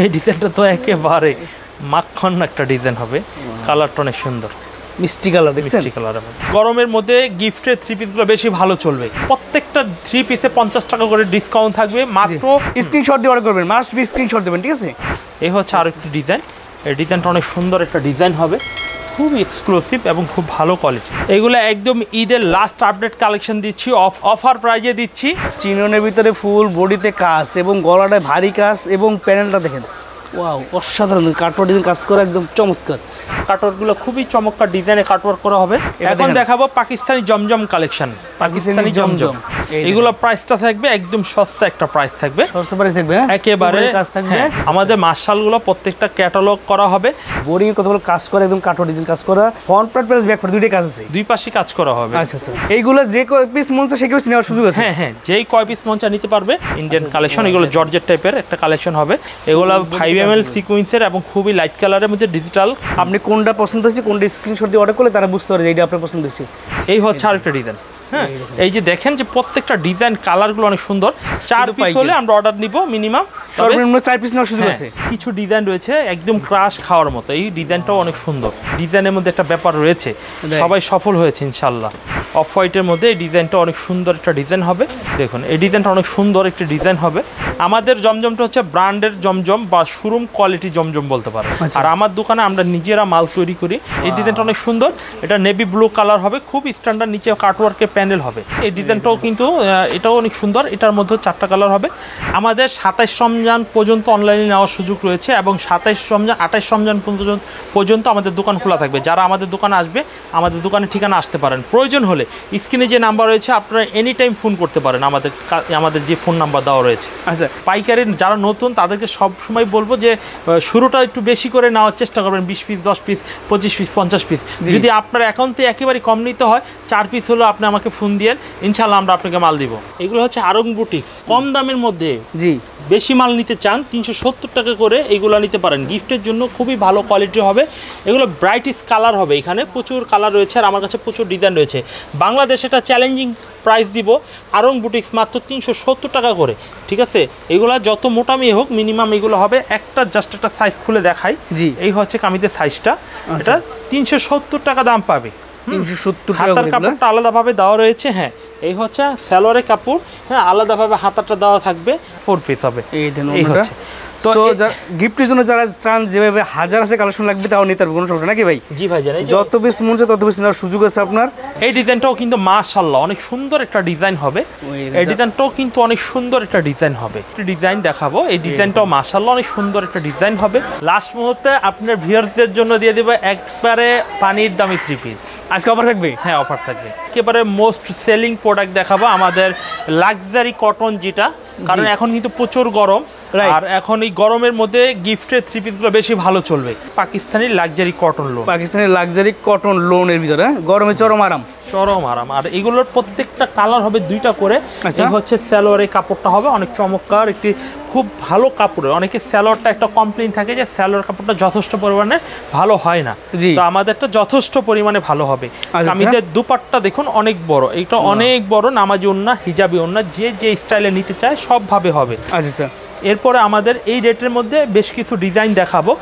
এই ডিজাইনটা তো একেবারে মাখন একটা ডিজাইন হবে, কালারটা অনেক সুন্দর, মিষ্টি কালার দেখছেন, মিষ্টি কালারের মধ্যে। গরমের মধ্যে গিফটের থ্রি পিসগুলো বেশি ভালো চলবে। প্রত্যেকটা থ্রি পিসে 50 টাকা করে ডিসকাউন্ট থাকবে মাত্র। স্ক্রিনশট দিয়ে অর্ডার করবেন, মাস্ট বি স্ক্রিনশট দেবেন, ঠিক আছে। এই হচ্ছে আর একটি ডিজাইন, এই ডিজাইনটা অনেক সুন্দর একটা ডিজাইন হবে, খুব এক্সক্লুসিভ এবং খুব ভালো কোয়ালিটি। এগুলো একদম ঈদের লাস্ট আপডেট কালেকশন দিচ্ছি, অফার প্রাইজে দিচ্ছি। চিননের ভিতরে ফুল বডিতে কাজ এবং গলাটায় ভারী কাজ এবং প্যানেলটা দেখেন, ওয়াও অসাধারণ কাটওয়ার্ক ডিজাইন কাজ করা, একদম চমৎকার। কাটওয়ার্কগুলো খুবই চমৎকার ডিজাইনে কাটওয়ার্ক করা হবে। এখন দেখাবো পাকিস্তানি জমজম কালেকশন, পাকিস্তানি জমজম। এগুলো প্রাইসটা থাকবে একদম সস্তা একটা প্রাইস থাকবে, সস্তা প্রাইস থাকবে একেবারে কাজ থাকবে। আমাদের মার্শালগুলো প্রত্যেকটা ক্যাটালগ করা হবে, বোরিং কতগুলো কাজ করা, একদম কাটওয়ার্ক ডিজাইন কাজ করা, front part plus back part দুইটাই কাজ আছে, দুই পাশে কাজ করা হবে। আচ্ছা আচ্ছা, এইগুলো যে কয় পিস মন চায় সেই পিস নেওয়ার সুযোগ আছে। হ্যাঁ হ্যাঁ, যেই কয় পিস মন চায় নিতে পারবে। ইন্ডিয়ান কালেকশন, এগুলো জর্জেট টাইপের একটা কালেকশন হবে। এগুলো 5 ml সিকোয়েন্সের এবং খুবই লাইট কালারের মধ্যে ডিজিটাল। আপনি কোনটা পছন্দ হয়েছে, কোনটা স্ক্রিনশট দিয়ে অর্ডার করলে তারা বুঝতে পারে এইটা আপনার পছন্দ হয়েছে। এই হচ্ছে আরেকটা ডিজাইন। হ্যাঁ, এই যে দেখেন যে প্রত্যেকটা ডিজাইন কালারগুলো অনেক সুন্দর। 4 পিস হলে আমরা অর্ডার নিব মিনিমাম, সর্বনিম্ন 4 পিস নেওয়ার সুযোগ আছে। কিছু ডিজাইন রয়েছে একদম ক্রাশ খাওয়ার মতো, এই ডিজাইনটাও অনেক সুন্দর। ডিজাইনের মধ্যে একটা ব্যাপার রয়েছে, সবাই সফল হয়েছে ইনশাল্লাহ। অফ হোয়াইটের মধ্যে এই ডিজাইনটা অনেক সুন্দর একটা ডিজাইন হবে। দেখুন এই ডিজাইনটা অনেক সুন্দর একটা ডিজাইন হবে। আমাদের জমজমটা হচ্ছে ব্র্যান্ডের জমজম বা শোরুম কোয়ালিটি জমজম বলতে পারে। আর আমার দোকানে আমরা নিজেরা মাল তৈরি করি। এই ডিজাইনটা অনেক সুন্দর, এটা নেভি ব্লু কালার হবে, খুব স্ট্যান্ডার্ড, নিচে কাটওয়ার্কের প্যানেল হবে। এই ডিজাইনটাও কিন্তু এটাও অনেক সুন্দর, এটার মধ্যে 4টা কালার হবে। আমাদের 27 রমজান পর্যন্ত অনলাইনে নেওয়ার সুযোগ রয়েছে এবং 28 রমজান পর্যন্ত আমাদের দোকান খোলা থাকবে। যারা আমাদের দোকানে আসবে, আমাদের দোকানের ঠিকানা আসতে পারেন। প্রয়োজন হলে স্ক্রিনে যে নাম্বার রয়েছে আপনারা এনি টাইম ফোন করতে পারেন, আমাদের যে ফোন নাম্বার দেওয়া রয়েছে। আচ্ছা, পাইকারি যারা নতুন তাদেরকে সব সময় বলবো যে শুরুটা একটু বেশি করে নেওয়ার চেষ্টা করবেন, 20 পিস, 10 পিস, 25 পিস, 50 পিস। যদি আপনার অ্যাকাউন্টে একেবারে কম নিতে হয়, 4 পিস হলো আপনি আমাকে ফোন দিয়ে ইনশাল্লাহ আমরা আপনাকে মাল দিব। এগুলো হচ্ছে আরং বুটিক্স, কম দামের মধ্যে জি বেশি মাল নিতে চান 370 টাকা করে এইগুলো নিতে পারেন। গিফটের জন্য খুবই ভালো কোয়ালিটি হবে। এগুলো ব্রাইটিস কালার হবে, এখানে প্রচুর কালার রয়েছে আর আমার কাছে প্রচুর ডিজাইন রয়েছে। বাংলাদেশে এটা চ্যালেঞ্জিং প্রাইস দিব, আরং বুটিক্স মাত্র 370 টাকা করে, ঠিক আছে। এগুলো যত মোটামি হোক মিনিমাম এগুলো হবে একটা, জাস্ট একটা সাইজ খুলে দেখাই। জি, এই হচ্ছে কামিজের সাইজটা, এটা 370 টাকা দাম পাবে। 370 টাকা। হাতার কাপড়টা আলাদাভাবে দেওয়া রয়েছে। হ্যাঁ, এই হচ্ছে সালোয়ারের কাপড়, হ্যাঁ আলাদাভাবে হাতাটা দেওয়া থাকবে, 4 পিস হবে। এই হচ্ছে তো গিফটের জন্য যারা চান যেভাবে হাজার আছে কালেকশন লাগবে তাও নিতে পারবে, কোনো সমস্যা নাকি ভাই? জি ভাই, জানেন যত পিস মন চায় তত পিস নেওয়ার সুযোগ আছে আপনার। এই ডিজাইনটাও কিন্তু মাশাআল্লাহ অনেক সুন্দর একটা ডিজাইন হবে। এই ডিজাইনটাও কিন্তু অনেক সুন্দর একটা ডিজাইন হবে। একটা ডিজাইন দেখাবো, এই ডিজাইনটাও মাশাআল্লাহ অনেক সুন্দর একটা ডিজাইন হবে। লাস্ট মুহূর্তে আপনার ভিউয়ার্সদের জন্য দিয়ে দেব একবারে পানির দামি 3 পিস। আজকে অফার থাকবে? হ্যাঁ, অফার থাকবে। একেবারে মোস্ট সেলিং প্রোডাক্ট দেখাবো আমাদের লাক্সারি কটন, যেটা কারণ এখন কিন্তু প্রচুর গরম, আর এখন এই গরমের মধ্যে গিফটের 3 পিসগুলো বেশি ভালো চলবে। Pakistani luxury cotton loan, Pakistani luxury cotton লোনের ভিতরে গরমে চরম আরাম, চরম আরাম। আর এগুলোর প্রত্যেকটা কালার হবে 2টা করে। এই হচ্ছে সালোয়ারের কাপড়টা হবে অনেক চমৎকার, একটি খুব ভালো কাপড়ের। অনেকে সালোয়ারটা একটা কমপ্লেইন থাকে যে সালোয়ার কাপড়টা যথেষ্ট পরিমাণে ভালো হয় না, তো আমাদেরটা যথেষ্ট পরিমাণে ভালো হবে। কামিজের দুপাট্টা দেখুন অনেক বড়, এটা অনেক বড়, নামাজি ওন্না, হিজাবি ওন্না, যে স্টাইলে নিতে চায় সবভাবে হবে। আচ্ছা, এরপরে আমাদের এই রেটের মধ্যে বেশ কিছু ডিজাইন দেখাবো।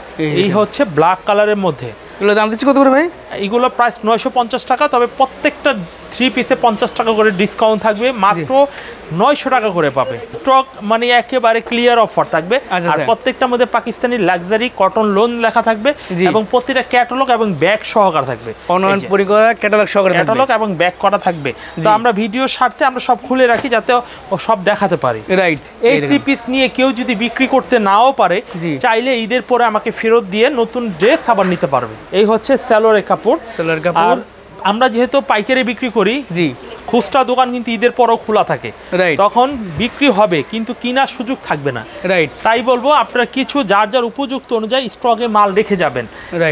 এই হচ্ছে ব্ল্যাক কালারের মধ্যে। এগুলো দাম দিচ্ছি কত করে ভাই? এগুলো প্রাইস 950 টাকা, তবে প্রত্যেকটা 3 পিসে 50 টাকা করে ডিসকাউন্ট থাকবে, মাত্র 900 টাকা করে পাবে। স্টক মানে একেবারে ক্লিয়ার অফার থাকবে। আর প্রত্যেকটার মধ্যে পাকিস্তানি লাক্সারি কটন লোন লেখা থাকবে এবং প্রতিটা ক্যাটালগ এবং ব্যাগ সহকারে থাকবে। অনলাইন পরিকরা ক্যাটালগ সহকারে ক্যাটালগ এবং ব্যাগ করা থাকবে। তো আমরা ভিডিওর স্বার্থে আমরা সব খুলে রাখি যাতে সব দেখাতে পারি। রাইট। এই 3 পিস নিয়ে কেউ যদি বিক্রি করতে নাও পারে, চাইলে ঈদের পরে আমাকে ফেরত দিয়ে নতুন ড্রেস আবার নিতে পারবে। এই হচ্ছে সালোয়ারের কাপড়। আর আমরা যেহেতু পাইকারি বিক্রি করি, খুচরা দোকান কিন্তু ঈদের পরেও খোলা থাকে, তখন বিক্রি হবে কিন্তু কেনার সুযোগ থাকবে না। তাই বলবো আপনারা কিছু যার উপযুক্ত অনুযায়ী স্টকে মাল রেখে যাবেন।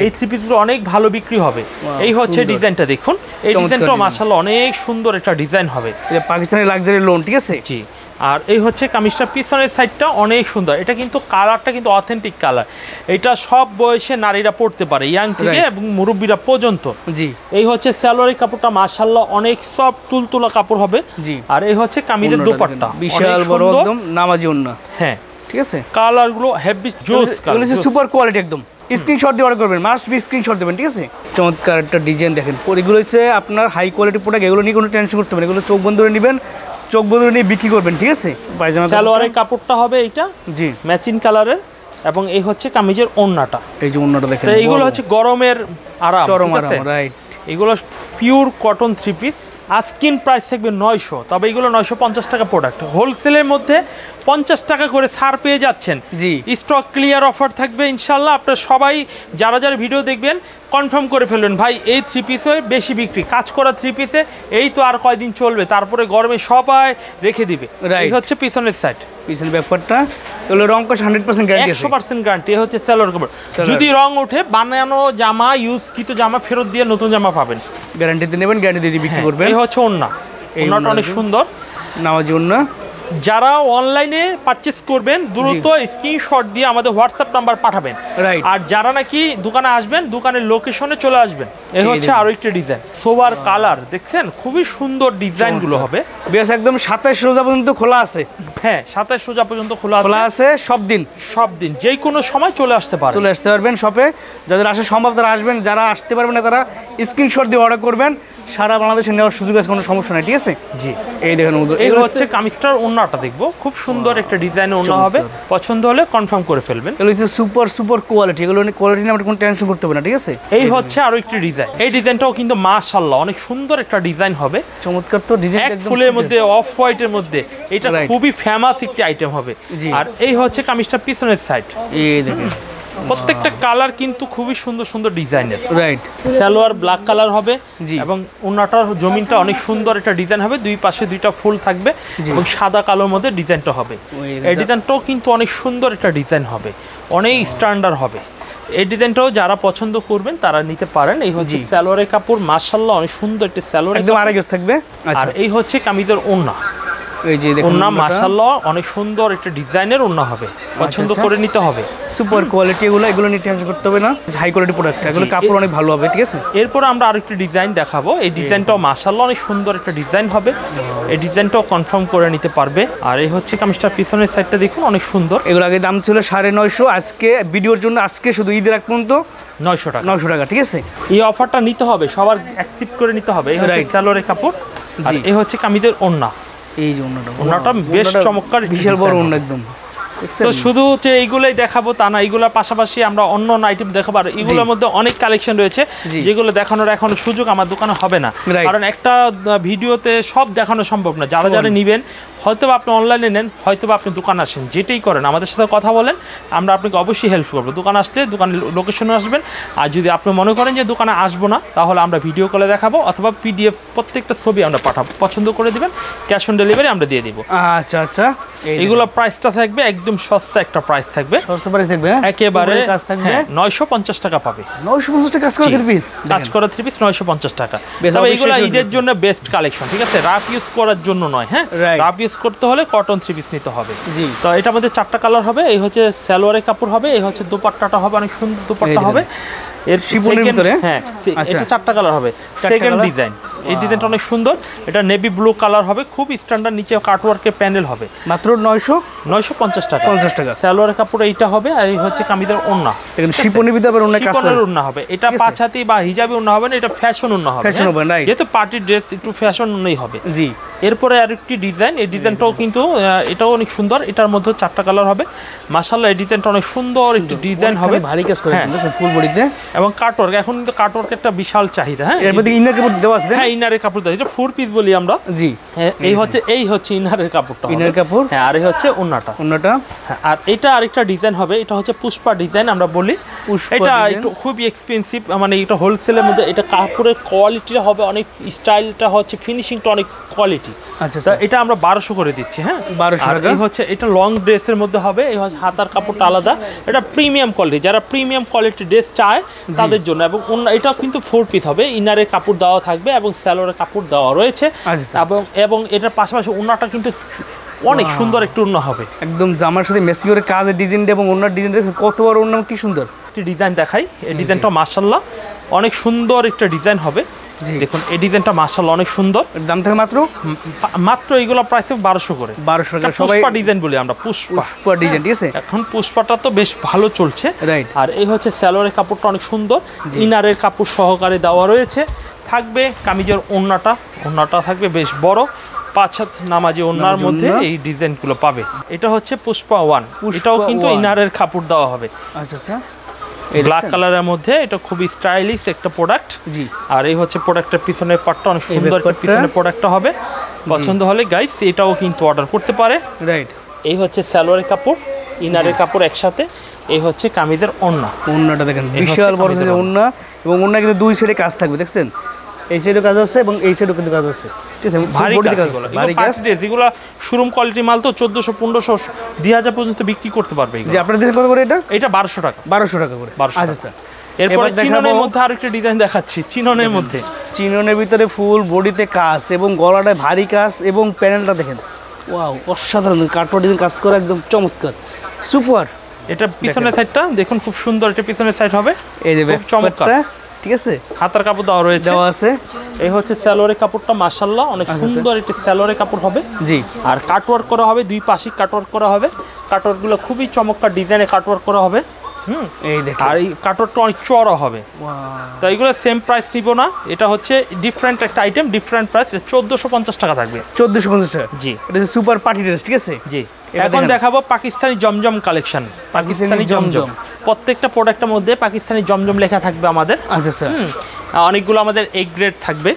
এই 3 পিসগুলো অনেক ভালো বিক্রি হবে। এই হচ্ছে ডিজাইনটা দেখুন, এই ডিজাইনটা মাশাআল্লাহ অনেক সুন্দর একটা ডিজাইন হবে, পাকিস্তানি লাক্সারি লোন, ঠিক আছে। জি। আর এই হচ্ছে কামিজটা পিছনের সাইডটা অনেক সুন্দর, এটা কিন্তু কালারটা কিন্তু অথেন্টিক কালার। এটা সব বয়সে নারীরা পড়তে পারে, ইয়াং থেকে এবং মুরব্বীরা পর্যন্ত। জি। এই হচ্ছে সালোয়ারের কাপড়টা মাশাআল্লাহ অনেক সফট তুলতুলা কাপড় হবে। জি। আর এই হচ্ছে কামিজের দোপাট্টা, বিশাল বড় একদম নামাজি ওন্না। হ্যাঁ, ঠিক আছে। কালারগুলো হেভি জোস এগুলো হচ্ছে সুপার কোয়ালিটি একদম। স্ক্রিনশট দিয়ে অর্ডার করবেন, মাস্ট বি স্ক্রিনশট দেবেন, ঠিক আছে। চমৎকার একটা ডিজাইন দেখেন, এগুলো হচ্ছে আপনার হাই কোয়ালিটি প্রোডাক্ট, এগুলো নিয়ে কোনো টেনশন করতে হবে না, এগুলো চোখ বন্ধ করে নেবেন, চোখ বন্ধ করে নিয়ে বিক্রি করবেন, ঠিক আছে। পায়জামা সালোয়ারের কাপড়টা হবে এইটা জি ম্যাচিং কালারের, এবং এই হচ্ছে কামিজের ওড়নাটা। এই যে ওড়নাটা দেখেন, তো এইগুলো হচ্ছে গরমের আরাম, চরম ঠিক আরাম, আছে? রাইট। এগুলো pure cotton 3 piece, asking price থাকবে 900, তবে এগুলো 950 টাকা প্রোডাক্ট। হোলসেলের মধ্যে 50 টাকা করে ছাড় পেয়ে যাচ্ছেন। জি স্টক ক্লিয়ার অফার থাকবে ইনশাল্লাহ। আপনারা সবাই যারা যারা ভিডিও দেখবেন কনফার্ম করে ফেলবেন, ভাই এই 3 পিসে বেশি বিক্রি, কাজ করা 3 পিসে এই তো আর কয়দিন চলবে, তারপরে গরমে সবাই রেখে দিবে। এই হচ্ছে পিছনের সাইড, পিছনের ব্যাপারটা এগুলো রং কষ 100% গ্যারান্টি আছে, 100% গ্যারান্টি। হচ্ছে সেলর কাপড়, যদি রং ওঠে বানানো জামা, ইউজকৃত জামা ফেরত দিয়ে নতুন জামা পাবেন, গ্যারান্টি দিয়ে নেবেন, গ্যারান্টি দিয়ে বিক্রি করবেন। এই হচ্ছে ওড়না, ওড়নাটা অনেক সুন্দর। নামাজ ওড়না। যারা অনলাইনে পারচেস করবেন দ্রুত স্ক্রিনশট দিয়ে আমাদের হোয়াটসঅ্যাপ নাম্বার পাঠাবেন, রাইট। আর যারা নাকি দোকানে আসবেন দোকানের লোকেশনে চলে আসবেন। এই হচ্ছে আরো একটা ডিজাইন, সোবার কালার দেখছেন, খুবই সুন্দর ডিজাইন গুলো হবে। বেশ একদম 27 রোজা পর্যন্ত খোলা আছে। হ্যাঁ 27 রোজা পর্যন্ত খোলা আছে সব দিন, সব দিন যে কোনো সময় চলে আসতে পারবেন, চলে আসতে পারবেন শপে। যাদের আসা সম্ভব তারা আসবেন, যারা আসতে পারবেন না তারা স্ক্রিনশট দিয়ে অর্ডার করবেন, সারা বাংলাদেশে নেওয়ার সুযোগ আছে, কোনো সমস্যা নাই, ঠিক আছে। জি এই দেখেন এই হচ্ছে কামিজটার ওড়নাটা দেখবো, খুব সুন্দর একটা ডিজাইনের ওড়না হবে, পছন্দ হলে কনফার্ম করে ফেলবেন। এগুলো হচ্ছে সুপার সুপার কোয়ালিটি, এগুলো কোয়ালিটি নিয়ে আমরা কোনো টেনশন করতে হবে না, ঠিক আছে। এই হচ্ছে আরো একটি ডিজাইন, এই ডিজাইনটাও কিন্তু মাশাআল্লাহ অনেক সুন্দর একটা ডিজাইন হবে, চমৎকার। তো ডিজাইন এক ফুলের মধ্যে অফ হোয়াইটের মধ্যে, এটা খুবই ফেমাস একটি আইটেম হবে। আর এই হচ্ছে কামিজটা পিছনের সাইড, এই দেখেন প্রত্যেকটা কালার কিন্তু খুবই সুন্দর সুন্দর ডিজাইনের, রাইট। সালোয়ার ব্ল্যাক কালার হবে এবং ওড়নাটার জমিনটা অনেক সুন্দর একটা ডিজাইন হবে, দুই পাশে দুইটা ফুল থাকবে এবং সাদা কালোর মধ্যে ডিজাইনটা হবে। এই ডিজাইনটাও কিন্তু অনেক সুন্দর একটা ডিজাইন হবে, অনেক স্ট্যান্ডার্ড হবে। এই ডিজাইনটাও যারা পছন্দ করবেন তারা নিতে পারেন। এই হচ্ছে সালোয়ারের কাপড়, মাশাআল্লাহ অনেক সুন্দর একটা সালোয়ার, একদম আড়াই গজ থাকবে। আর এই হচ্ছে কামিজের ওড়না, এই যে দেখুন ওড়না মাশাআল্লাহ অনেক সুন্দর একটা ডিজাইনের ওড়না হবে, পছন্দ করে নিতে হবে। সুপার কোয়ালিটি, এগুলো নিয়ে টেনশন করতে হবে না, হাই কোয়ালিটি প্রোডাক্ট, এগুলো কাপড় অনেক ভালো হবে, ঠিক আছে। এরপর আমরা আরেকটি ডিজাইন দেখাবো, এই ডিজাইনটাও মাশাআল্লাহ অনেক সুন্দর একটা ডিজাইন হবে, এই ডিজাইনটাও কনফার্ম করে নিতে পারবে। আর এই হচ্ছে কামিজটার পিছনের সাইডটা দেখুন অনেক সুন্দর। এগুলো আগে দাম ছিল 950, আজকে ভিডিওর জন্য আজকে শুধু ঈদের আগ পর্যন্ত 900 টাকা, 900 টাকা, ঠিক আছে। এই অফারটা নিতে হবে, সবার অ্যাকসেপ্ট করে নিতে হবে। এই হচ্ছে সালোয়ারের কাপড়, আর এই হচ্ছে কামিজের ওড়না, এই যে ওড়নাটা বেশ চমৎকার, বিশাল বড় ওড়না একদম। তো শুধু যে এইগুলোই দেখাবো তা না, এইগুলোর পাশাপাশি আমরা অন্য আইটেম দেখাবো, আর এগুলোর মধ্যে অনেক কালেকশন রয়েছে যেগুলো দেখানোর এখন সুযোগ আমার দোকানে হবে না, কারণ একটা ভিডিওতে সব দেখানো সম্ভব না। যারা যারা নেবেন, হয়তো আপনি অনলাইনে নেন, হয়তো আপনি দোকানে আসেন, যেটাই করেন আমাদের সাথে কথা বলেন, আমরা আপনাকে অবশ্যই হেল্প করবো। দোকানে আসলে দোকানের লোকেশনে আসবেন, আর যদি আপনি মনে করেন যে দোকানে আসবো না, তাহলে আমরা ভিডিও কলে দেখাবো, অথবা পিডিএফ প্রত্যেকটা ছবি আমরা পাঠাবো, পছন্দ করে দিবেন, ক্যাশ অন ডেলিভারি আমরা দিয়ে দিব। আচ্ছা আচ্ছা, এগুলো প্রাইসটা থাকবে একদম সস্তা একটা প্রাইস থাকবে, সস্তা প্রাইস থাকবে, একেবারে কাজ থাকবে 950 টাকা পাবে। 950 টাকা কাজ করা 3 পিস, কাজ করা 3 পিস 950 টাকা। তবে এগুলো ঈদের জন্য বেস্ট কালেকশন, ঠিক আছে, রাফ ইউজ করার জন্য নয়। হ্যাঁ, রাফ ইউজ করতে হলে কটন 3 পিস নিতে হবে। জি, তো এটা আমাদের 4টা কালার হবে। এই হচ্ছে সালোয়ারের কাপড় হবে, এই হচ্ছে দোপাট্টাটা হবে অনেক সুন্দর দোপাট্টা হবে, এর শিফনের ভিতরে। হ্যাঁ, এটা 4টা কালার হবে। সেকেন্ড ডিজাইন, এই ডিজাইনটা অনেক সুন্দর, এটা নেভি ব্লু কালার হবে, খুব স্ট্যান্ডার্ড, নিচে কাটওয়ার্কের প্যানেল হবে, মাত্র 950 টাকা। 50 টাকা সালোয়ারের কাপড় এইটা হবে। আর এই হচ্ছে কামিজের ওড়না, দেখেন শিফনের ভিতরে আবার ওড়না কাজ করা, ওড়না হবে। এটা পাঁচ হাতি বা হিজাবি ওড়না হবে না, এটা ফ্যাশন ওড়না হবে, যেহেতু পার্টি ড্রেস একটু ফ্যাশন ওড়নাই হবে। জি, এরপরে আরেকটি ডিজাইন, এই ডিজাইনটাও কিন্তু এটাও অনেক সুন্দর, এটার মধ্যে 4টা কালার হবে। মাশাআল্লাহ এই ডিজাইনটা অনেক সুন্দর একটি ডিজাইন হবে, ভারী কাজ করে ফুল বডিতে, এবং কাটওয়ার্ক। এখন কিন্তু কাটওয়ার্কের একটা বিশাল চাহিদা। হ্যাঁ, এর মধ্যে ইনার কাপড় দেওয়া আছে। হ্যাঁ, ইনারের কাপড় দেওয়া, এটা 4 পিস বলি আমরা। জি, এই হচ্ছে ইনারের কাপড়টা, ইনার কাপড়। হ্যাঁ, আর এই হচ্ছে ওড়নাটা। হ্যাঁ, আর এটা আরেকটা ডিজাইন হবে, এটা হচ্ছে পুষ্পা ডিজাইন আমরা বলি। এটা একটু খুবই এক্সপেন্সিভ, মানে এটা হোলসেলের মধ্যে, এটা কাপড়ের কোয়ালিটিটা হবে অনেক, স্টাইলটা হচ্ছে, ফিনিশিংটা অনেক কোয়ালিটি। আচ্ছা, এটা আমরা 1200 করে দিচ্ছি। হ্যাঁ, 1200 টাকা। এই হচ্ছে এটা লং ড্রেসের মধ্যে হবে, এই হচ্ছে হাতার কাপড়টা আলাদা, এটা প্রিমিয়াম কোয়ালিটি, যারা প্রিমিয়াম কোয়ালিটি ড্রেস চায় তাদের জন্য। এবং এটা কিন্তু 4 পিস হবে, ইনারের কাপড় দেওয়া থাকবে এবং সালোয়ারের কাপড় দেওয়া রয়েছে, এবং এটার পাশাপাশি ওড়নাটা কিন্তু অনেক সুন্দর একটু ওড়না হবে, একদম জামার সাথে ম্যাচিং করে কাজের ডিজাইন এবং ওড়নার ডিজাইন দেখছেন কত বড় ওড়না, কি সুন্দর একটি ডিজাইন দেখাই। এই ডিজাইনটা মাশাআল্লাহ অনেক সুন্দর একটা ডিজাইন হবে, দেখুন এই ডিজাইনটা মাশাআল্লাহ অনেক সুন্দর। দাম থাকে মাত্র মাত্র এইগুলো প্রাইস 1200 করে। 1200 টাকা। সবাই পুষ্পা ডিজাইন বলি আমরা, পুষ্পা ডিজাইন, ঠিক আছে। এখন পুষ্পাটা তো বেশ ভালো চলছে, রাইট। আর এই হচ্ছে সালোয়ারের কাপড়টা অনেক সুন্দর, ইনারের কাপড় সহকারে দেওয়া রয়েছে। থাকবে কামিজের ওড়নাটা থাকবে বেশ বড়, 5 হাত নামাজি ওড়নার মধ্যে এই ডিজাইনগুলো পাবে। এটা হচ্ছে পুষ্পা 1, এটাও কিন্তু ইনারের কাপড় দেওয়া হবে। আচ্ছা আচ্ছা, ব্ল্যাক কালারের মধ্যে, এটা খুবই স্টাইলিশ একটা প্রোডাক্ট। জি। আর এই হচ্ছে প্রোডাক্টের পিছনের পার্টটা অনেক সুন্দর, পিছনের প্রোডাক্টটা হবে। পছন্দ হলে গাইস এটাও কিন্তু অর্ডার করতে পারে। রাইট। এই হচ্ছে সালোয়ারের কাপড়, ইনারের কাপড় একসাথে। এই হচ্ছে কামিজের ওড়নাটা দেখেন, বিশাল বড় সাইজের ওড়না, এবং ওড়না কিন্তু দুই সাইডে কাজ থাকবে, দেখছেন। এই সাইডেও কাজ আছে এবং এই সাইডেও কিন্তু কাজ আছে, ঠিক আছে। ভারী কাজ, যেগুলো শোরুম কোয়ালিটি মাল তো 1400 1500 2000 পর্যন্ত বিক্রি করতে পারবে। যে আপনারা দিয়েছেন কত করে এটা? এটা 1200 টাকা। 1200 টাকা করে। আচ্ছা আচ্ছা। এরপর চিননের মধ্যে আরেকটা ডিজাইন দেখাচ্ছি। চিননের মধ্যে, চিননের ভিতরে ফুল বডিতে কাজ এবং গলাটায় ভারী কাজ এবং প্যানেলটা দেখেন, ওয়াও, অসাধারণ কাটওয়ার ডিজাইন কাজ করা, একদম চমৎকার, সুপার। এটা পিছনের সাইডটা দেখুন, খুব সুন্দর। এটা পিছনের সাইড হবে, এই যে চমৎকার, ঠিক আছে। হাতার কাপড় দেওয়া রয়েছে, দেওয়া আছে। এই হচ্ছে সালোয়ারের কাপড়টা মাশাআল্লাহ অনেক সুন্দর। এটা সালোয়ারের কাপড় হবে, জি। আর কাটওয়ার্ক করা হবে, দুই পাশে কাটওয়ার্ক করা হবে। কাটওয়ার্কগুলো খুবই চমৎকার ডিজাইনে কাটওয়ার্ক করা হবে। এই দেখুন, আর এই কাটওয়ার্কটা অনেক চড়া হবে। তো এইগুলো সেম প্রাইস নিব না, এটা হচ্ছে ডিফারেন্ট একটা আইটেম, ডিফারেন্ট প্রাইস। এটা 1450 টাকা থাকবে। 1450 টাকা, জি। এটা সুপার পার্টি ড্রেস, ঠিক আছে। জি। এখন দেখাবো পাকিস্তানি জমজম কালেকশন। পাকিস্তানি জমজম, প্রত্যেকটা প্রোডাক্টের মধ্যে পাকিস্তানি জমজম লেখা থাকবে আমাদের। আচ্ছা স্যার। অনেকগুলো আমাদের এ গ্রেড থাকবে,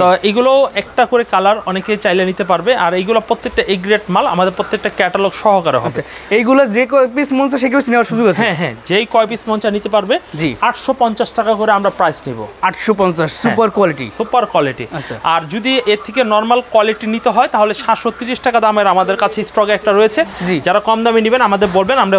তো এগুলো একটা করে কালার অনেকে চাইলে নিতে পারবে। আর এইগুলো প্রত্যেকটা এ গ্রেড মাল, আমাদের প্রত্যেকটা ক্যাটালগ সহকারে হবে। এইগুলো যে কয় পিস মন চায় সেই পিস নেওয়ার সুযোগ আছে। হ্যাঁ হ্যাঁ, যেই কয় পিস মন চায় নিতে পারবে। জি। 850 টাকা করে আমরা প্রাইস নিব। 850, সুপার কোয়ালিটি। Super quality. আচ্ছা। আর যদি এর থেকে নরমাল কোয়ালিটি নিতে হয় তাহলে 730 টাকা দামের আমাদের কাছে স্টকে একটা রয়েছে। যারা কম দামে নেবেন আমাদের বলবেন, আমরা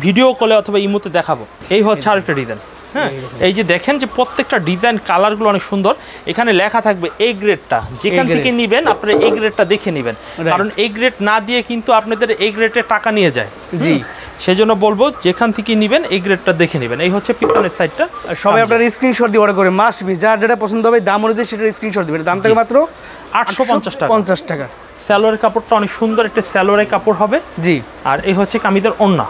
ভিডিও কলে অথবা ইমোতে দেখাবো। এই হচ্ছে আরেকটা ডিজাইন। হ্যাঁ, এই যে দেখেন যে প্রত্যেকটা ডিজাইন কালারগুলো অনেক সুন্দর। এখানে লেখা থাকবে এ গ্রেডটা, যেখান থেকে নেবেন আপনারা এ গ্রেডটা দেখে নেবেন, কারণ এ গ্রেড না দিয়ে কিন্তু আপনাদের এ গ্রেডের টাকা নিয়ে যায়। জি, সেজন্য বলবো যেখান থেকে নেবেন এই গ্রেডটা দেখে নেবেন। এই হচ্ছে পিছনের সাইডটা। সবাই আপনারা স্ক্রিনশট দিয়ে অর্ডার করে মাস্ট বি, যার যেটা পছন্দ হবে দাম অনুযায়ী সেটা স্ক্রিনশট দিবেন। দাম থেকে মাত্র 850 টাকা। সালোয়ারের কাপড়টা অনেক সুন্দর, একটা সালোয়ারের কাপড় হবে। জি। আর এই হচ্ছে কামিজের ওড়না।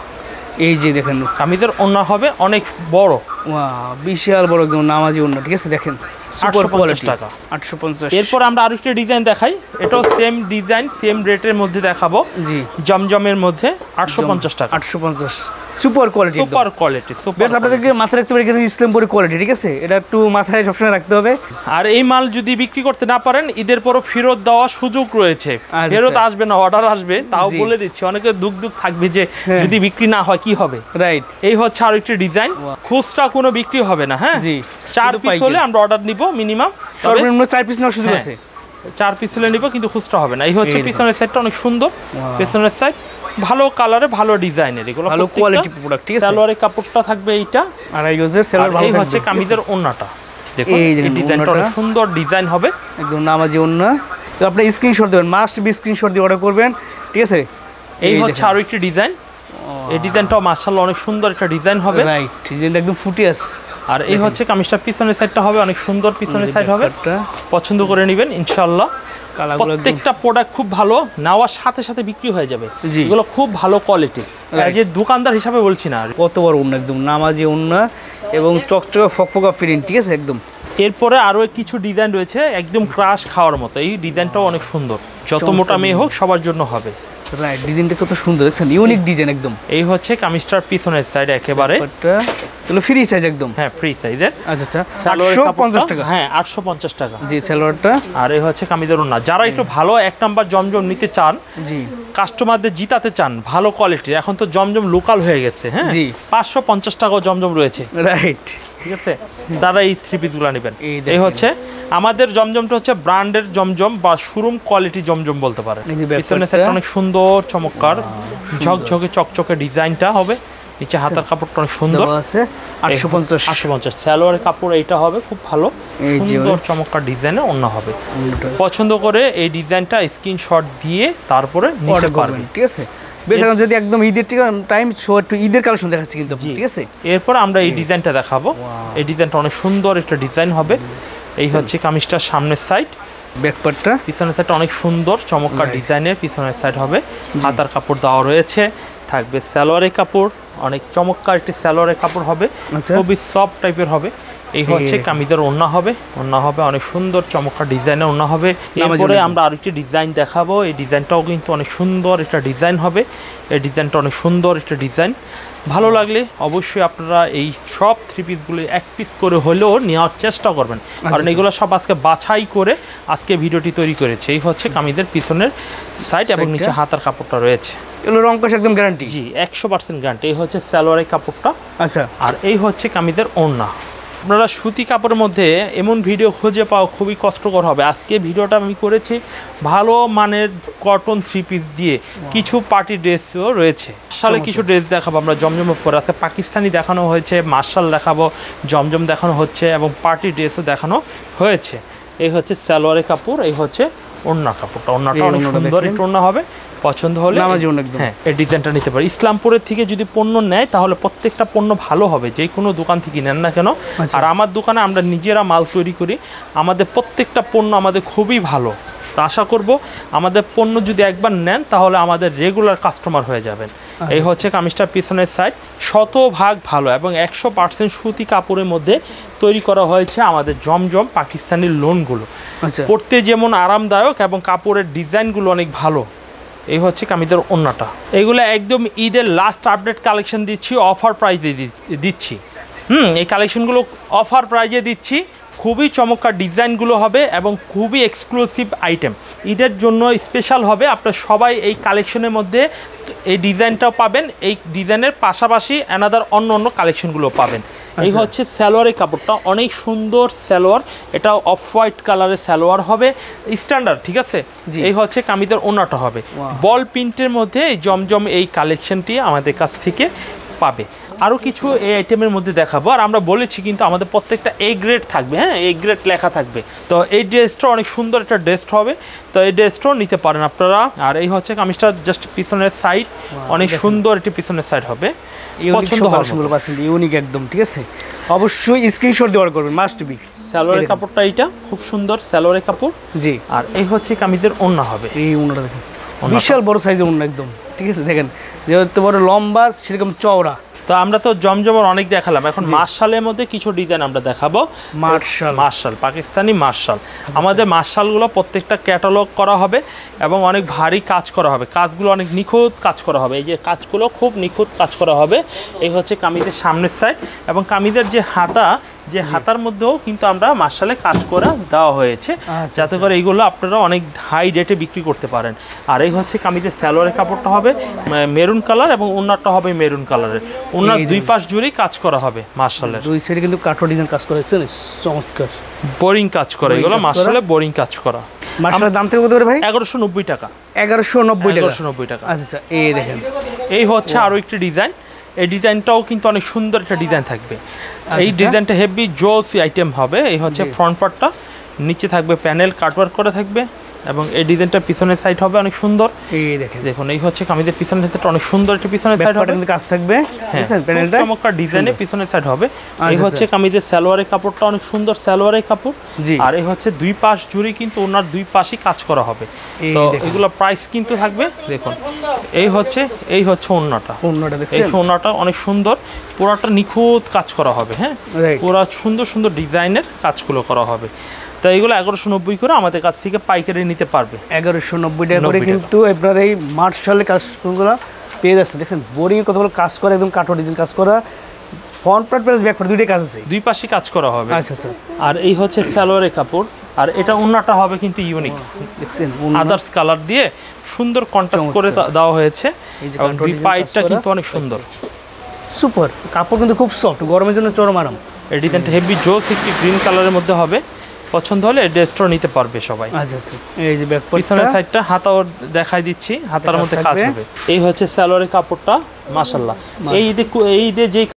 এই যে দেখেন কামিজের ওড়না হবে অনেক বড়, ওয়াও, বিশাল বড় একদম নামাজি ওড়না, ঠিক আছে। দেখেন 850 টাকা। 850। এরপর আমরা আরেকটা ডিজাইন দেখাই, এটাও সেম ডিজাইন সেম রেটের মধ্যে দেখাবো। জি, জমজমের মধ্যে 850 টাকা। 850, super quality. Super quality, super. আপনাদেরকে মাথায় রাখতে হবে এখানে ইসলামপুরি কোয়ালিটি, ঠিক আছে। এটা একটু মাথায় সবসময় রাখতে হবে। আর এই মাল যদি বিক্রি করতে না পারেন ঈদের পরও ফেরত দেওয়ার সুযোগ রয়েছে। ফেরত আসবে না, অর্ডার আসবে, তাও বলে দিচ্ছি। অনেকে দুঃখ থাকবে যে যদি বিক্রি না হয় কি হবে। রাইট। এই হচ্ছে আরেকটি ডিজাইন, খুচরা কোনো বিক্রি হবে না। হ্যাঁ, জি। 4 পিস হলে আমরা অর্ডার নিব মিনিমাম, সর্বনিম্ন 4 পিস নেওয়ার সুযোগ আছে। 4 পিস হলে নিব, কিন্তু খুচরা হবে না। এই হচ্ছে পিছনের সাইডটা অনেক সুন্দর, পেছনের সাইড ভালো কালারে ভালো ডিজাইনের, এগুলো ভালো কোয়ালিটি প্রোডাক্ট, ঠিক আছে। সালোয়ারের কাপড়টা থাকবে এইটা, আর এই গজের সালোয়ার ভালো। এই হচ্ছে কামিজের ওড়নাটা, দেখুন এই ডিজাইনটা অনেক সুন্দর ডিজাইন হবে, একদম নামাজি ওড়না। তো আপনি স্ক্রিনশট দিবেন, মাস্ট বি স্ক্রিনশট দিয়ে অর্ডার করবেন, ঠিক আছে। এই হচ্ছে আরো একটা ডিজাইন, এই ডিজাইনটাও মাশাআল্লাহ অনেক সুন্দর একটা ডিজাইন হবে। রাইট, ডিজাইনটা একদম ফুটে আছে। আর এই হচ্ছে কামিজটার পিছনের সাইডটা হবে অনেক সুন্দর, পিছনের সাইড হবে, পছন্দ করে নেবেন ইনশাআল্লাহ। প্রত্যেকটা প্রোডাক্ট খুব ভালো, নেওয়ার সাথে সাথে বিক্রি হয়ে যাবে, এগুলো খুব ভালো কোয়ালিটি। যে দোকানদার হিসাবে বলছি না। কত বড় ওড়না, একদম নামাজি ওড়না এবং চকচকে ফকফকা প্রিন্ট, ঠিক আছে একদম। এরপরে আরো কিছু ডিজাইন রয়েছে একদম ক্রাশ খাওয়ার মতো। এই ডিজাইনটাও অনেক সুন্দর, যত মোটা মেয়ে হোক সবার জন্য হবে। রাইট, ডিজাইনটা কত সুন্দর দেখছেন, ইউনিক ডিজাইন একদম। এই হচ্ছে কামিজটার পিছনের সাইড একেবারে, এটা ফ্রি সাইজ একদম। হ্যাঁ, ফ্রি সাইজের। আচ্ছা আচ্ছা, 850 টাকা। হ্যাঁ, 850 টাকা, জি, সালোয়ারটা। আর এই হচ্ছে কামিজের ওড়না। যারা একটু ভালো এক নাম্বার জমজম নিতে চান, জি, কাস্টমারদের জিতাতে চান ভালো কোয়ালিটির, এখন তো জমজম লোকাল হয়ে গেছে। হ্যাঁ, জি, 550 টাকাও জমজম রয়েছে। রাইট, ঠিক আছে। দাদা এই 3 পিসগুলো নেবেন। এই হচ্ছে আমাদের জমজমটা হচ্ছে ব্র্যান্ডের জমজম বা শোরুম কোয়ালিটি জমজম বলতে পারে। পিছনের সাইডটা অনেক সুন্দর চমৎকার ঝকঝকে চকচকে ডিজাইনটা হবে। নিচে হাতার কাপড়টা অনেক সুন্দর আছে, 850। সালোয়ারের কাপড় এইটা হবে খুব ভালো, সুন্দর চমৎকার ডিজাইনের ওড়না হবে। পছন্দ করে এই ডিজাইনটা স্ক্রিনশট দিয়ে তারপরে নিতে পারবেন, ঠিক আছে। বেশ, এখন যদি একদম ঈদের টাইম শো, একটু ঈদের কালেকশন দেখাচ্ছি কিন্তু, ঠিক আছে। এরপর আমরা এই ডিজাইনটা দেখাবো। এই ডিজাইনটা অনেক সুন্দর একটা ডিজাইন হবে, এই হচ্ছে কামিজটার সামনের সাইড, ব্যাকপার্টটা পিছনের সাইডটা অনেক সুন্দর চমৎকার ডিজাইনের পিছনের সাইড হবে। হাতার কাপড় দেওয়া রয়েছে, থাকবে সালোয়ারের কাপড়, অনেক চমৎকার একটি সালোয়ারের কাপড় হবে, খুবই সফট টাইপের হবে। এই হচ্ছে কামিজের ওড়না হবে, ওড়না হবে অনেক সুন্দর চমৎকার ডিজাইনের ওড়না হবে। এরপরে আমরা আরেকটি ডিজাইন দেখাবো, এই ডিজাইনটাও কিন্তু অনেক সুন্দর একটা ডিজাইন হবে। এই ডিজাইনটা অনেক সুন্দর একটা ডিজাইন, ভালো লাগলে অবশ্যই আপনারা এই সব থ্রি পিসগুলো এক পিস করে হলেও নেওয়ার চেষ্টা করবেন, কারণ এগুলো সব আজকে বাছাই করে আজকে ভিডিওটি তৈরি করেছে। এই হচ্ছে কামিজের পিছনের সাইড এবং নিচে হাতার কাপড়টা রয়েছে, এগুলো রং কষ একদম গ্যারান্টি। জি 100% গ্যারান্টি। এই হচ্ছে সালোয়ারের কাপড়টা, আচ্ছা, আর এই হচ্ছে কামিজের ওড়না। আপনারা সুতি কাপড়ের মধ্যে এমন ভিডিও খুঁজে পাওয়া খুবই কষ্টকর হবে। আজকে ভিডিওটা আমি করেছি ভালো মানের কটন থ্রি পিস দিয়ে, কিছু পার্টি ড্রেসও রয়েছে। সালে কিছু ড্রেস দেখাবো আমরা জমজমের পরে, আজকে পাকিস্তানি দেখানো হয়েছে, মার্শাল দেখাবো, জমজম দেখানো হচ্ছে এবং পার্টি ড্রেসও দেখানো হয়েছে। এই হচ্ছে সালোয়ারের কাপড়, এই হচ্ছে ওড়না কাপড়টা, ওড়নাটা অনেক সুন্দর একটু ওড়না হবে। পছন্দ হলে হ্যাঁ এই ডিজাইনটা নিতে পারে। ইসলামপুরের থেকে যদি পণ্য নেয় তাহলে প্রত্যেকটা পণ্য ভালো হবে, যে কোনো দোকান থেকে নেন না কেন। আর আমার দোকানে আমরা নিজেরা মাল তৈরি করি, আমাদের প্রত্যেকটা পণ্য আমাদের খুবই ভালো। তো আশা করব আমাদের পণ্য যদি একবার নেন তাহলে আমাদের রেগুলার কাস্টমার হয়ে যাবেন। এই হচ্ছে কামিজটার পিছনের সাইড, শতভাগ ভালো এবং 100% সুতি কাপড়ের মধ্যে তৈরি করা হয়েছে আমাদের জমজম পাকিস্তানি লোনগুলো। পরতে যেমন আরামদায়ক এবং কাপড়ের ডিজাইনগুলো অনেক ভালো। এই হচ্ছে কামিজের ওড়নাটা। এগুলো একদম ঈদের লাস্ট আপডেট কালেকশন দিচ্ছি, অফার প্রাইসে দিচ্ছি। এই কালেকশনগুলো অফার প্রাইজে দিচ্ছি, খুবই চমৎকার ডিজাইনগুলো হবে এবং খুবই এক্সক্লুসিভ আইটেম। ঈদের জন্য স্পেশাল হবে, আপনারা সবাই এই কালেকশনের মধ্যে এই ডিজাইনটাও পাবেন, এই ডিজাইনের পাশাপাশি অ্যানাদার অন্য অন্য কালেকশনগুলো পাবেন। এই হচ্ছে সালোয়ারের কাপড়টা, অনেক সুন্দর সালোয়ার, এটা অফ হোয়াইট কালারের সালোয়ার হবে স্ট্যান্ডার্ড, ঠিক আছে। এই হচ্ছে কামিজের ওড়নাটা হবে বল প্রিন্টের মধ্যে। এই জমজম এই কালেকশনটি আমাদের কাছ থেকে পাবে। আরও কিছু এই আইটেমের মধ্যে দেখাবো, আর আমরা বলেছি কিন্তু আমাদের প্রত্যেকটা এ গ্রেড থাকবে, হ্যাঁ এ গ্রেড লেখা থাকবে। তো এই ড্রেসটা অনেক সুন্দর একটা ড্রেস হবে, তো এই ড্রেসটাও নিতে পারেন আপনারা। আর এই হচ্ছে কামিজটা জাস্ট পিছনের সাইড, অনেক সুন্দর একটি পিছনের সাইড হবে, পছন্দ হবে, ইউনিক একদম, ঠিক আছে। অবশ্যই স্ক্রিনশট দিয়ে অর্ডার করবেন, মাস্ট বি। সালোয়ারের কাপড়টা এইটা খুব সুন্দর সালোয়ারের কাপড়, জি। আর এই হচ্ছে কামিজের ওড়না হবে, এই ওড়নাটা দেখেন বিশাল বড় সাইজের ওড়না একদম, ঠিক আছে। দেখেন যেহেতু বড় লম্বা সেরকম চওড়া। তো আমরা তো জমজমের অনেক দেখালাম, এখন মার্শালের মধ্যে কিছু ডিজাইন আমরা দেখাবো। মার্শাল পাকিস্তানি মার্শাল, আমাদের মার্শালগুলো প্রত্যেকটা ক্যাটালগ করা হবে এবং অনেক ভারী কাজ করা হবে, কাজগুলো অনেক নিখুঁত কাজ করা হবে। এই যে কাজগুলো খুব নিখুঁত কাজ করা হবে। এই হচ্ছে কামিজের সামনের সাইড এবং কামিজের যে হাতা, যে হাতার মধ্যেও কিন্তু আমরা মার্শালে কাজ করা দেওয়া হয়েছে, যাতে করে এইগুলো আপনারা অনেক হাই রেটে বিক্রি করতে পারেন। আর এই হচ্ছে কামিজের সালোয়ারের কাপড়টা হবে মেরুন কালার এবং ওড়নাটা হবে মেরুন কালারের। ওড়নার দুই পাশ জুড়েই কাজ করা হবে মার্শালের, দুই সাইডে কিন্তু কাঠো ডিজাইন কাজ করা হয়েছে, চমৎকার বোরিং কাজ করা, এগুলো মার্শালে বোরিং কাজ করা। মার্শালের দাম থেকে কত করে ভাই? 1190 টাকা। 1190 টাকা। আচ্ছা, এই দেখেন এই হচ্ছে আরো একটি ডিজাইন, এই ডিজাইনটাও কিন্তু অনেক সুন্দর একটা ডিজাইন থাকবে। এই ডিজাইনটা হেভি জোস আইটেম হবে। এই হচ্ছে ফ্রন্ট পার্টটা, নিচে থাকবে প্যানেল কাটওয়ার্ক করা থাকবে এবং এই ডিজাইনটা পিছনের সাইড হবে অনেক সুন্দর। এই দেখুন এই হচ্ছে কামিজের পিছনের সাইডটা অনেক সুন্দর একটা পিছনের সাইড হবে, কাজ থাকবে, দেখেন প্যানেলটা চমৎকার ডিজাইনে পিছনের সাইড হবে। এই হচ্ছে কামিজের সালোয়ারের কাপড়টা অনেক সুন্দর সালোয়ারের কাপড়, আর এই হচ্ছে দুই পাশ জুড়ে কিন্তু ওনার দুই পাশই কাজ করা হবে। তো এগুলো প্রাইস কিন্তু থাকবে, দেখুন এই হচ্ছে ওড়নাটা, এই ওড়নাটা অনেক সুন্দর, পুরোটা নিখুঁত কাজ করা হবে, হ্যাঁ পুরো সুন্দর সুন্দর ডিজাইনের কাজগুলো করা হবে। তো এইগুলো 1190 করে আমাদের কাছ থেকে পাইকারি নিতে পারবে। 1190 টাকা করে কিন্তু আপনার এই মার্শালের কাজগুলো পেয়ে যাচ্ছে। দেখছেন বোরিং কতগুলো কাজ করা, একদম কাঠো ডিজাইন কাজ করা, front part plus back part দুইটাই কাজ আছে, দুই পাশে কাজ করা হবে। আচ্ছা আচ্ছা। আর এই হচ্ছে সালোয়ারের কাপড়, আর এটা ওড়নাটা হবে কিন্তু ইউনিক, দেখছেন আদার্স কালার দিয়ে সুন্দর কন্ট্রাস্ট করে দেওয়া হয়েছে এবং দুই পাইটটা কিন্তু অনেক সুন্দর, সুপার। কাপড় কিন্তু খুব সফট, গরমের জন্য চরম আরাম। এই ডিজাইনটা হেভি জোস একটি গ্রিন কালারের মধ্যে হবে, পছন্দ হলে এই ড্রেসটা নিতে পারবে সবাই। আচ্ছা আচ্ছা। এই যে ব্যাক পিছনের সাইডটা হাতাও দেখাই দিচ্ছি, হাতার মধ্যে কাজ হবে। এই হচ্ছে সালোয়ারের কাপড়টা মাশাআল্লাহ। এই ঈদে যে